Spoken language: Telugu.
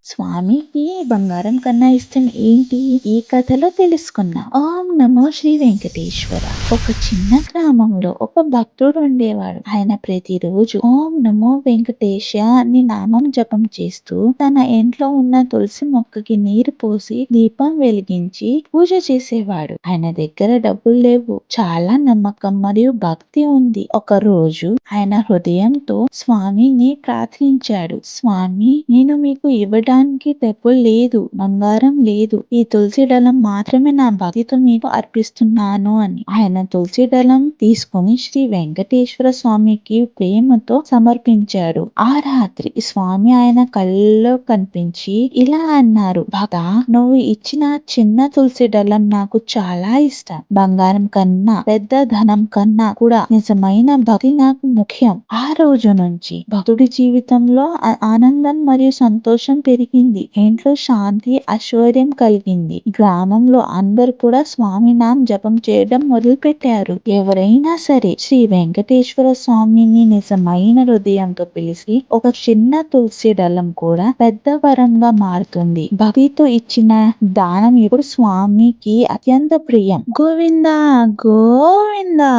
స్వామికి బంగారం కన్నా ఇష్టం ఏంటి? ఈ కథలో తెలుసుకుందాం. ఓం నమో శ్రీ వెంకటేశ్వర. ఒక చిన్న గ్రామంలో ఒక భక్తుడు ఉండేవాడు. ఆయన ప్రతిరోజు ఓం నమో వెంకటేశ అని నామం జపం చేస్తూ తన ఇంట్లో ఉన్న తులసి మొక్కకి నీరు పోసి దీపం వెలిగించి పూజ చేసేవాడు. ఆయన దగ్గర డబ్బులు లేవు. చాలా నమ్మకం మరియు భక్తి ఉంది. ఒక రోజు ఆయన హృదయంతో స్వామిని ప్రార్థించాడు. స్వామి, నేను మీకు ఇవ్వడానికి డబ్బులు లేదు, బంగారం లేదు. ఈ తులసి దళం మాత్రమే నా భక్తితో మీకు అర్పిస్తున్నాను అని. ఆయన తులసి దళం తీసుకుని శ్రీ వెంకటేశ్వర స్వామికి ప్రేమతో సమర్పించాడు. ఆ రాత్రి స్వామి ఆయన కళ్ళలో కనిపించి ఇలా అన్నారు: భక్తా, నువ్వు ఇచ్చిన చిన్న తులసి దళం నాకు చాలా ఇష్టం. బంగారం కన్నా, పెద్ద ధనం కన్నా కూడా నిజమైన భక్తి నాకు ముఖ్యం. ఆ రోజు నుంచి భక్తుడి జీవితంలో ఆనందం మరియు సంతోషం పెరిగింది. ఇంట్లో శాంతి, ఐశ్వర్యం కలిగింది. గ్రామంలో అందరూ కూడా స్వామి నామ జపం చేయడం మొదలు పెట్టారు. ఎవరైనా సరే శ్రీ వెంకటేశ్వర స్వామిని నిజమైన హృదయంతో పిలిచి ఒక చిన్న తులసి దళం కూడా పెద్ద వరంగా మారుతుంది. భక్తితో ఇచ్చిన దానం ఇప్పుడు స్వామికి అత్యంత ప్రియం. గోవిందా గోవిందా.